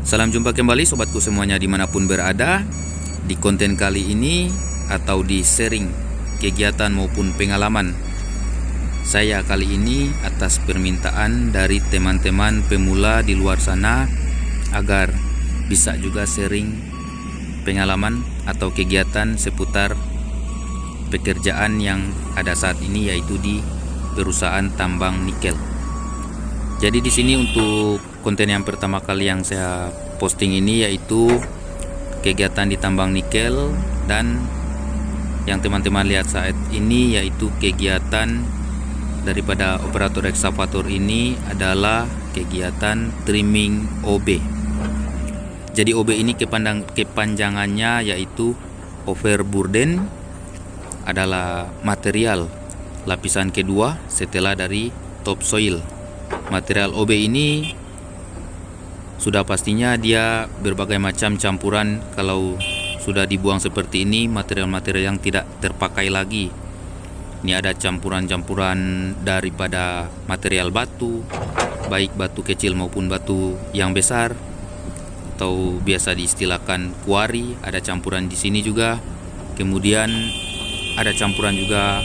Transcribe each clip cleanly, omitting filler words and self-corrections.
Salam jumpa kembali sobatku semuanya dimanapun berada. Di konten kali ini atau di sharing kegiatan maupun pengalaman saya kali ini atas permintaan dari teman-teman pemula di luar sana agar bisa juga sharing pengalaman atau kegiatan seputar pekerjaan yang ada saat ini, yaitu di perusahaan tambang nikel. Jadi di sini untuk konten yang pertama kali yang saya posting ini yaitu kegiatan di tambang nikel, dan yang teman-teman lihat saat ini yaitu kegiatan daripada operator ekskavator ini adalah kegiatan trimming OB. Jadi OB ini kepanjangannya yaitu overburden, adalah material lapisan kedua setelah dari topsoil. Material OB ini sudah pastinya dia berbagai macam campuran. Kalau sudah dibuang seperti ini, material-material yang tidak terpakai lagi. Ini ada campuran-campuran daripada material batu, baik batu kecil maupun batu yang besar, atau biasa diistilahkan kuari. Ada campuran di sini juga. Kemudian ada campuran juga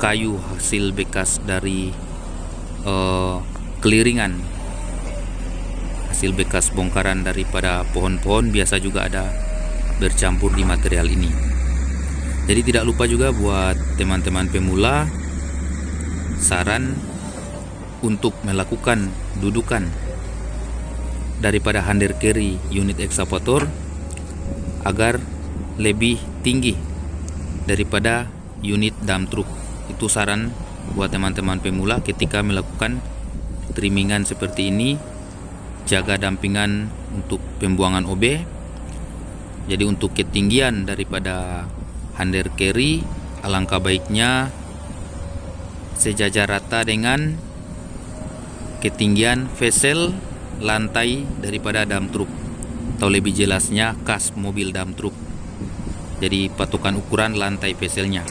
kayu hasil bekas dari keliringan, hasil bekas bongkaran daripada pohon-pohon biasa juga ada bercampur di material ini. Jadi tidak lupa juga buat teman-teman pemula, saran untuk melakukan dudukan daripada hander carry unit ekskavator agar lebih tinggi daripada unit dump truck. Itu saran buat teman-teman pemula ketika melakukan trimmingan seperti ini. Jaga dampingan untuk pembuangan OB. Jadi untuk ketinggian daripada hander carry, alangkah baiknya sejajar rata dengan ketinggian vesel lantai daripada dump truck, atau lebih jelasnya kas mobil dump truck. Jadi patokan ukuran lantai veselnya,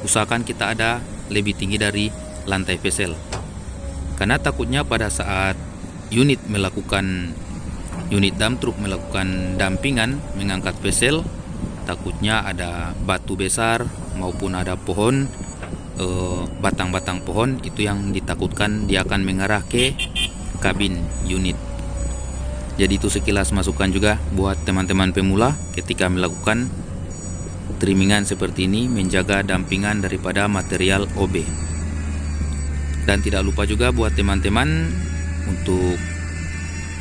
usahakan kita ada lebih tinggi dari lantai vesel, karena takutnya pada saat unit dump truck melakukan dampingan mengangkat vesel, takutnya ada batu besar maupun ada pohon, batang-batang pohon, itu yang ditakutkan dia akan mengarah ke kabin unit. Jadi itu sekilas masukan juga buat teman-teman pemula ketika melakukan trimmingan seperti ini, menjaga dampingan daripada material OB. Dan tidak lupa juga buat teman-teman untuk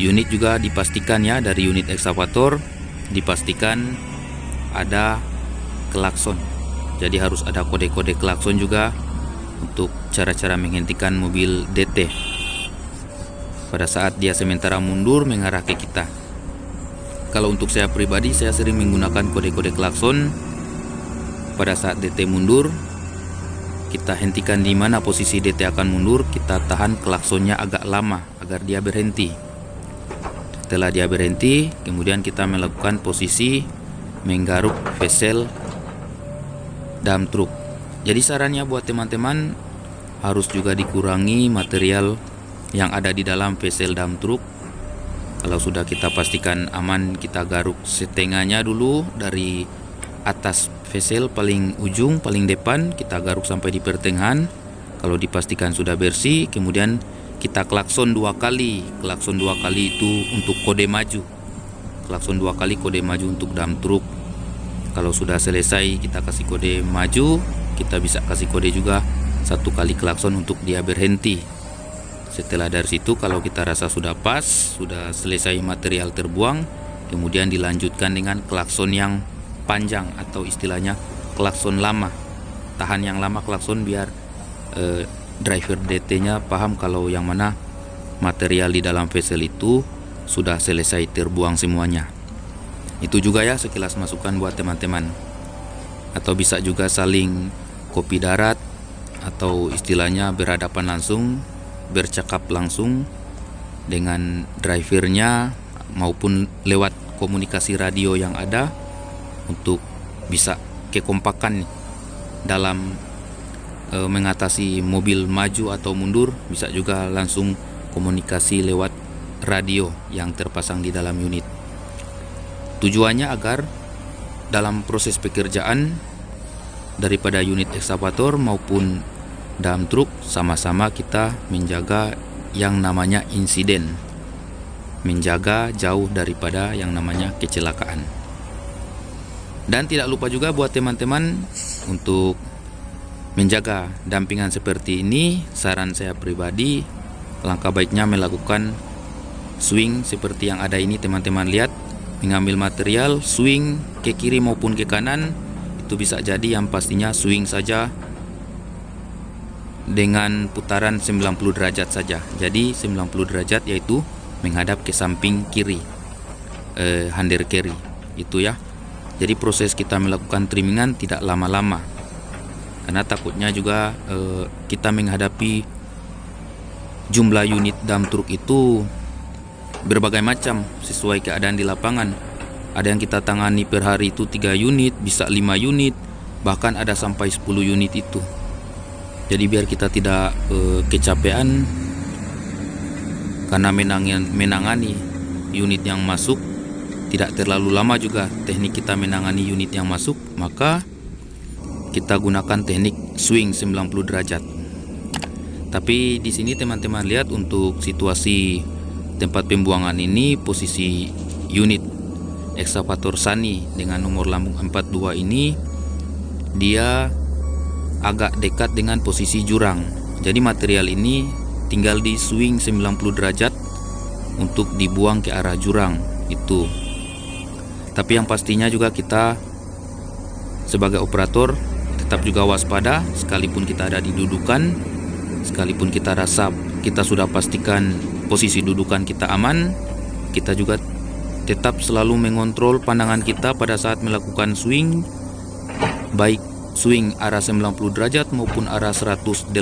unit juga dipastikan ya, dari unit ekskavator dipastikan ada klakson. Jadi harus ada kode-kode klakson juga untuk cara-cara menghentikan mobil DT pada saat dia sementara mundur mengarah ke kita. Kalau untuk saya pribadi, saya sering menggunakan kode-kode klakson pada saat DT mundur. Kita hentikan di mana posisi DT akan mundur, kita tahan klaksonnya agak lama agar dia berhenti. Setelah dia berhenti, kemudian kita melakukan posisi menggaruk vesel dump truck. Jadi sarannya buat teman-teman harus juga dikurangi material yang ada di dalam vesel dump truck. Kalau sudah kita pastikan aman, kita garuk setengahnya dulu dari atas vesel paling ujung, paling depan, kita garuk sampai di pertengahan. Kalau dipastikan sudah bersih, kemudian kita klakson 2 kali. Klakson 2 kali itu untuk kode maju. Klakson 2 kali kode maju untuk dump truck. Kalau sudah selesai kita kasih kode maju, kita bisa kasih kode juga 1 kali klakson untuk dia berhenti. Setelah dari situ, kalau kita rasa sudah pas, sudah selesai material terbuang, kemudian dilanjutkan dengan klakson yang panjang atau istilahnya klakson lama. Tahan yang lama klakson biar driver DT-nya paham kalau yang mana material di dalam vesel itu sudah selesai terbuang semuanya. Itu juga ya sekilas masukan buat teman-teman. Atau bisa juga saling kopi darat atau istilahnya berhadapan langsung, bercakap langsung dengan drivernya maupun lewat komunikasi radio yang ada untuk bisa kekompakan dalam mengatasi mobil maju atau mundur. Bisa juga langsung komunikasi lewat radio yang terpasang di dalam unit. Tujuannya agar dalam proses pekerjaan daripada unit ekskavator maupun dump truck sama-sama kita menjaga yang namanya insiden, menjaga jauh daripada yang namanya kecelakaan. Dan tidak lupa juga buat teman-teman untuk menjaga dampingan seperti ini, saran saya pribadi, langkah baiknya melakukan swing seperti yang ada ini. Teman-teman lihat, mengambil material, swing ke kiri maupun ke kanan. Itu bisa jadi yang pastinya swing saja dengan putaran 90 derajat saja. Jadi 90 derajat yaitu menghadap ke samping kiri, hander kiri itu ya. Jadi proses kita melakukan trimmingan tidak lama-lama, karena takutnya juga kita menghadapi jumlah unit dump truck itu berbagai macam sesuai keadaan di lapangan. Ada yang kita tangani per hari itu 3 unit, bisa 5 unit, bahkan ada sampai 10 unit itu. Jadi biar kita tidak kecapean karena menangani unit yang masuk, tidak terlalu lama juga teknik kita menangani unit yang masuk, maka kita gunakan teknik swing 90 derajat. Tapi di sini teman-teman lihat untuk situasi tempat pembuangan ini, posisi unit ekskavator Sani dengan nomor lambung 42 ini dia agak dekat dengan posisi jurang. Jadi material ini tinggal di swing 90 derajat untuk dibuang ke arah jurang itu. Tapi yang pastinya juga kita sebagai operator tetap juga waspada, sekalipun kita ada di dudukan, sekalipun kita rasa kita sudah pastikan posisi dudukan kita aman, kita juga tetap selalu mengontrol pandangan kita pada saat melakukan swing, baik swing arah 90 derajat maupun arah 180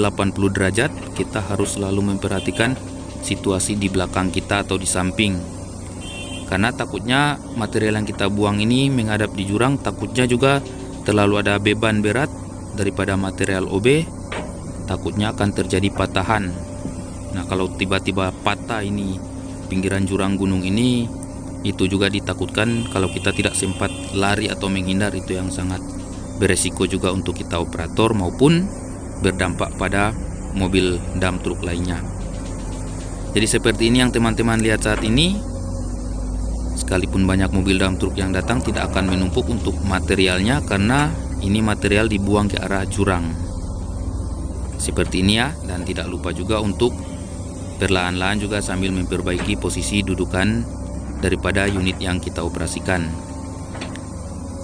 derajat. Kita harus selalu memperhatikan situasi di belakang kita atau di samping, karena takutnya material yang kita buang ini menghadap di jurang, takutnya juga terlalu ada beban berat daripada material OB, takutnya akan terjadi patahan. Nah, kalau tiba-tiba patah ini pinggiran jurang gunung ini, itu juga ditakutkan kalau kita tidak sempat lari atau menghindar, itu yang sangat beresiko juga untuk kita operator maupun berdampak pada mobil dump truck lainnya. Jadi seperti ini yang teman-teman lihat saat ini. Sekalipun banyak mobil dump truck yang datang, tidak akan menumpuk untuk materialnya karena ini material dibuang ke arah jurang. Seperti ini ya, dan tidak lupa juga untuk perlahan-lahan juga sambil memperbaiki posisi dudukan daripada unit yang kita operasikan.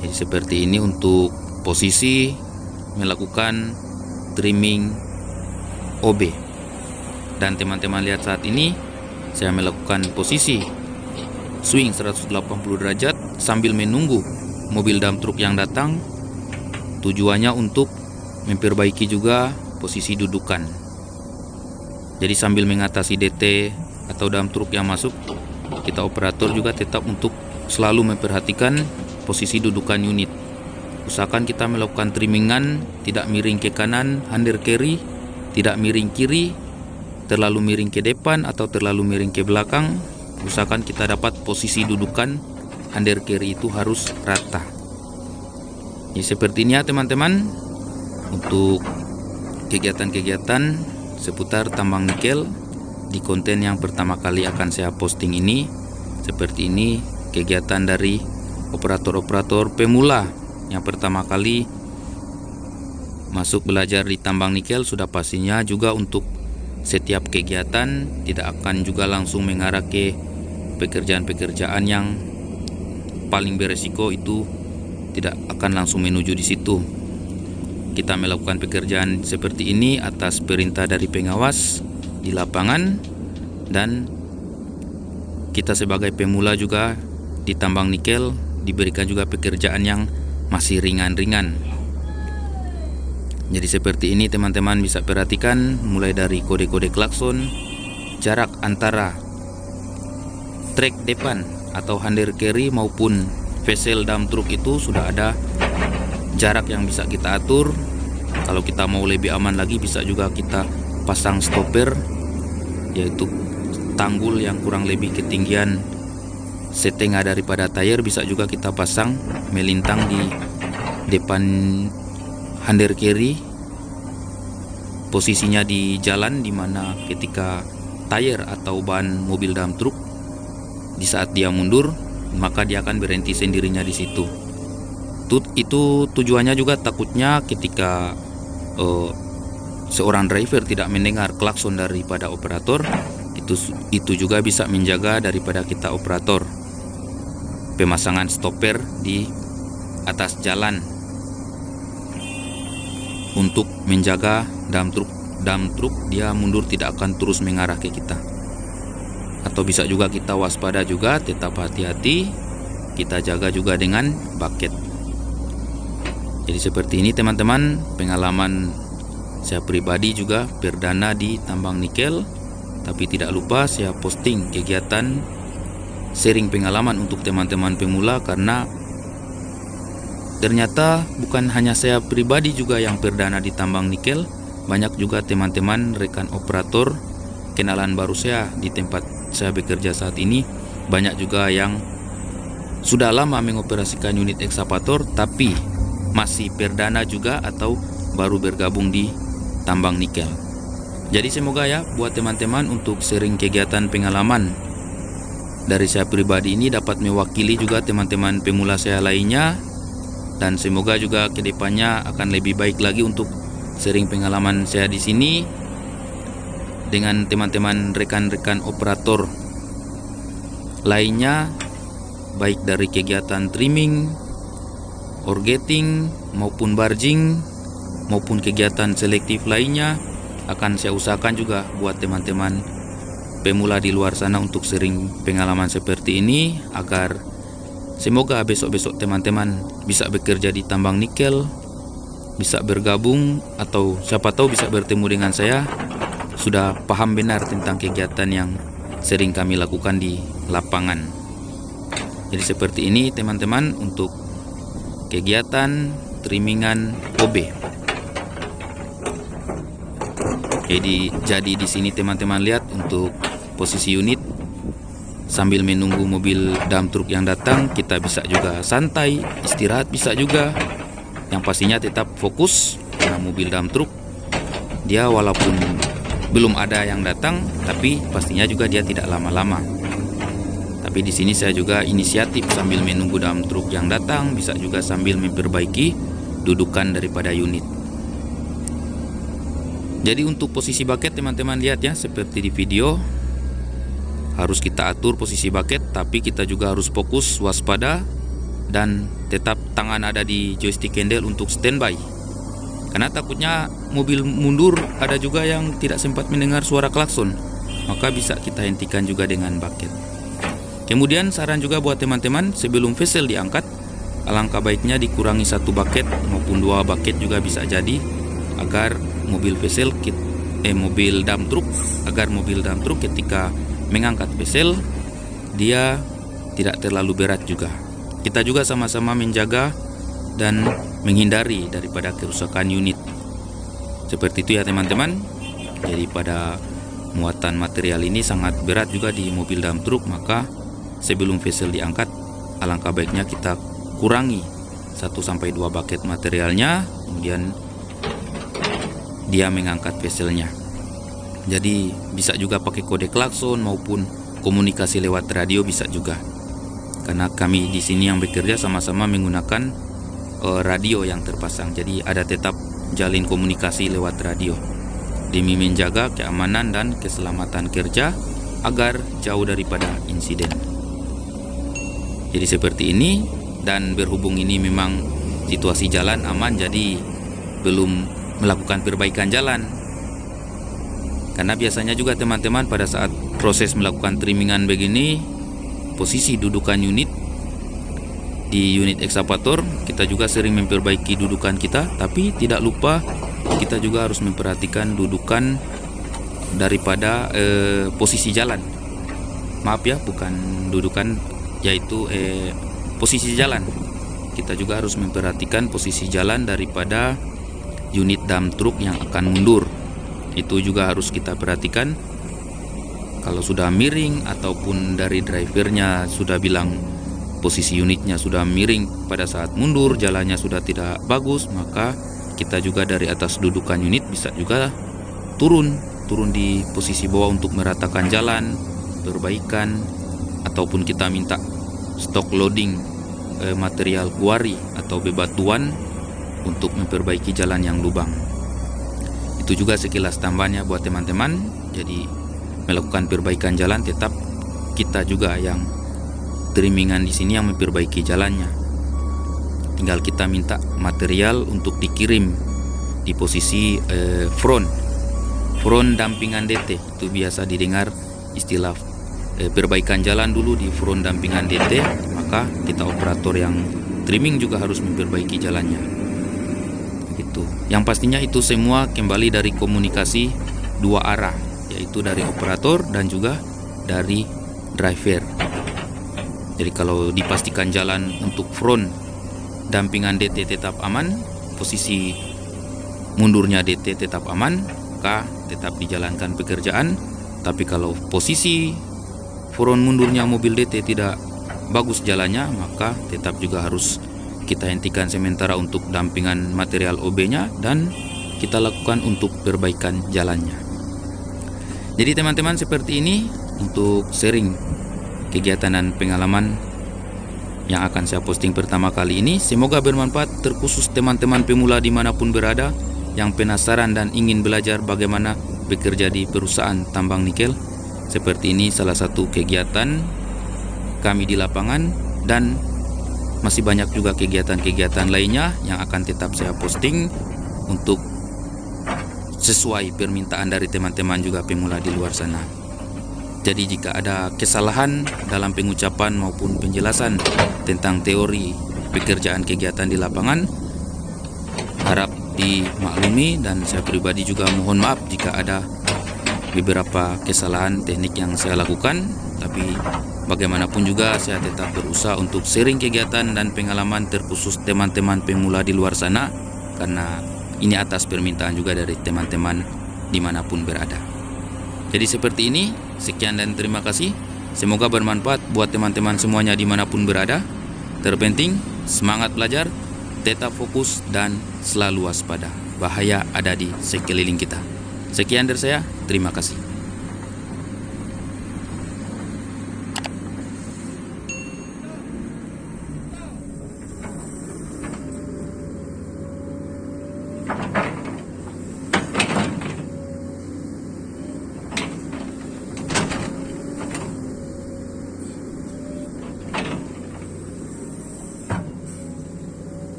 Jadi seperti ini untuk posisi melakukan trimming OB. Dan teman-teman lihat saat ini saya melakukan posisi swing 180 derajat sambil menunggu mobil dump truck yang datang. Tujuannya untuk memperbaiki juga posisi dudukan. Jadi sambil mengatasi DT atau dump truck yang masuk, kita operator juga tetap untuk selalu memperhatikan posisi dudukan unit. Usahakan kita melakukan trimmingan tidak miring ke kanan, hander kiri, tidak miring kiri, terlalu miring ke depan atau terlalu miring ke belakang. Usahakan kita dapat posisi dudukan hander kiri itu harus rata. Jadi seperti ini ya teman-teman untuk kegiatan-kegiatan seputar tambang nikel di konten yang pertama kali akan saya posting ini. Seperti ini kegiatan dari operator-operator pemula yang pertama kali masuk belajar di tambang nikel. Sudah pastinya juga untuk setiap kegiatan tidak akan juga langsung mengarah ke pekerjaan-pekerjaan yang paling beresiko, itu tidak akan langsung menuju di situ. Kita melakukan pekerjaan seperti ini atas perintah dari pengawas di lapangan, dan kita sebagai pemula juga di tambang nikel diberikan juga pekerjaan yang masih ringan-ringan. Jadi seperti ini teman-teman bisa perhatikan, mulai dari kode-kode klakson, jarak antara trek depan atau hander kiri maupun vessel dump truck itu sudah ada jarak yang bisa kita atur. Kalau kita mau lebih aman lagi, bisa juga kita pasang stopper, yaitu tanggul yang kurang lebih ketinggian setengah daripada tayar bisa juga kita pasang melintang di depan hander kiri, posisinya di jalan, dimana ketika tayar atau ban mobil dump truck di saat dia mundur maka dia akan berhenti sendirinya di situ. Itu tujuannya juga takutnya ketika seorang driver tidak mendengar klakson daripada operator, itu juga bisa menjaga daripada kita operator. Pemasangan stopper di atas jalan untuk menjaga dump truck dia mundur tidak akan terus mengarah ke kita. Atau bisa juga kita waspada juga, tetap hati-hati, kita jaga juga dengan bucket. Jadi seperti ini teman-teman, pengalaman saya pribadi juga perdana di tambang nikel. Tapi tidak lupa saya posting kegiatan sharing pengalaman untuk teman-teman pemula, karena ternyata bukan hanya saya pribadi juga yang perdana di tambang nikel, banyak juga teman-teman rekan operator kenalan baru saya di tempat saya bekerja saat ini, banyak juga yang sudah lama mengoperasikan unit ekskavator tapi masih perdana juga atau baru bergabung di tambang nikel. Jadi semoga ya buat teman-teman untuk sharing kegiatan pengalaman dari saya pribadi ini dapat mewakili juga teman-teman pemula saya lainnya, dan semoga juga kedepannya akan lebih baik lagi untuk sharing pengalaman saya di sini dengan teman-teman rekan-rekan operator lainnya, baik dari kegiatan trimming, orgeting maupun barging maupun kegiatan selektif lainnya. Akan saya usahakan juga buat teman-teman pemula di luar sana untuk sharing pengalaman seperti ini, agar semoga besok-besok teman-teman bisa bekerja di tambang nikel, bisa bergabung, atau siapa tahu bisa bertemu dengan saya, sudah paham benar tentang kegiatan yang sering kami lakukan di lapangan. Jadi seperti ini teman-teman untuk kegiatan trimmingan OB. Jadi di sini teman-teman lihat untuk posisi unit sambil menunggu mobil dump truck yang datang, kita bisa juga santai, istirahat bisa juga. Yang pastinya tetap fokus karena mobil dump truck dia walaupun belum ada yang datang, tapi pastinya juga dia tidak lama-lama. Tapi di sini saya juga inisiatif sambil menunggu dump truck yang datang, bisa juga sambil memperbaiki dudukan daripada unit. Jadi untuk posisi bucket teman-teman lihat ya, seperti di video, harus kita atur posisi bucket, tapi kita juga harus fokus, waspada, dan tetap tangan ada di joystick handle untuk standby. Karena takutnya mobil mundur, ada juga yang tidak sempat mendengar suara klakson, maka bisa kita hentikan juga dengan bucket. Kemudian saran juga buat teman-teman, sebelum vesel diangkat, alangkah baiknya dikurangi satu bucket maupun dua bucket juga bisa jadi, agar mobil dump truck ketika mengangkat vesel dia tidak terlalu berat juga. Kita juga sama-sama menjaga dan menghindari daripada kerusakan unit. Seperti itu ya teman-teman. Jadi pada muatan material ini sangat berat juga di mobil dump truck, maka sebelum vesel diangkat alangkah baiknya kita kurangi 1-2 bucket materialnya, kemudian dia mengangkat veselnya. Jadi bisa juga pakai kode klakson maupun komunikasi lewat radio bisa juga. Karena kami di sini yang bekerja sama-sama menggunakan radio yang terpasang. Jadi ada tetap jalin komunikasi lewat radio demi menjaga keamanan dan keselamatan kerja agar jauh daripada insiden. Jadi seperti ini, dan berhubung ini memang situasi jalan aman, jadi belum melakukan perbaikan jalan. Karena biasanya juga teman-teman pada saat proses melakukan trimmingan begini, posisi dudukan unit di unit ekskavator kita juga sering memperbaiki dudukan kita, tapi tidak lupa kita juga harus memperhatikan dudukan daripada posisi jalan. Maaf ya, bukan dudukan, yaitu posisi jalan. Kita juga harus memperhatikan posisi jalan daripada unit dump truck yang akan mundur. Itu juga harus kita perhatikan Kalau sudah miring ataupun dari drivernya sudah bilang posisi unitnya sudah miring pada saat mundur, jalannya sudah tidak bagus, maka kita juga dari atas dudukan unit bisa juga turun di posisi bawah untuk meratakan jalan, perbaikan, ataupun kita minta stok loading material kuari atau bebatuan untuk memperbaiki jalan yang lubang. Itu juga sekilas tambahnya buat teman-teman. Jadi melakukan perbaikan jalan tetap kita juga yang trimmingan di sini yang memperbaiki jalannya. Tinggal kita minta material untuk dikirim di posisi front dampingan DT. Itu biasa didengar istilah perbaikan jalan dulu di front dampingan DT, maka kita operator yang trimming juga harus memperbaiki jalannya. Itu. Yang pastinya itu semua kembali dari komunikasi dua arah, yaitu dari operator dan juga dari driver. Jadi kalau dipastikan jalan untuk front dampingan DT tetap aman, posisi mundurnya DT tetap aman, maka tetap dijalankan pekerjaan. Tapi kalau posisi front mundurnya mobil DT tidak bagus jalannya, maka tetap juga harus kita hentikan sementara untuk dampingan material OB-nya dan kita lakukan untuk perbaikan jalannya. Jadi teman-teman, seperti ini untuk sharing kegiatan dan pengalaman yang akan saya posting pertama kali ini. Semoga bermanfaat, terkhusus teman-teman pemula dimanapun berada yang penasaran dan ingin belajar bagaimana bekerja di perusahaan tambang nikel. Seperti ini salah satu kegiatan kami di lapangan, dan masih banyak juga kegiatan-kegiatan lainnya yang akan tetap saya posting untuk sesuai permintaan dari teman-teman juga pemula di luar sana. Jadi jika ada kesalahan dalam pengucapan maupun penjelasan tentang teori pekerjaan kegiatan di lapangan, harap dimaklumi, dan saya pribadi juga mohon maaf jika ada beberapa kesalahan teknik yang saya lakukan. Tapi bagaimanapun juga saya tetap berusaha untuk sharing kegiatan dan pengalaman, terkhusus teman-teman pemula di luar sana, karena ini atas permintaan juga dari teman-teman dimanapun berada. Jadi seperti ini, sekian dan terima kasih. Semoga bermanfaat buat teman-teman semuanya dimanapun berada. Terpenting, semangat belajar, tetap fokus, dan selalu waspada. Bahaya ada di sekeliling kita. Sekian dari saya, terima kasih.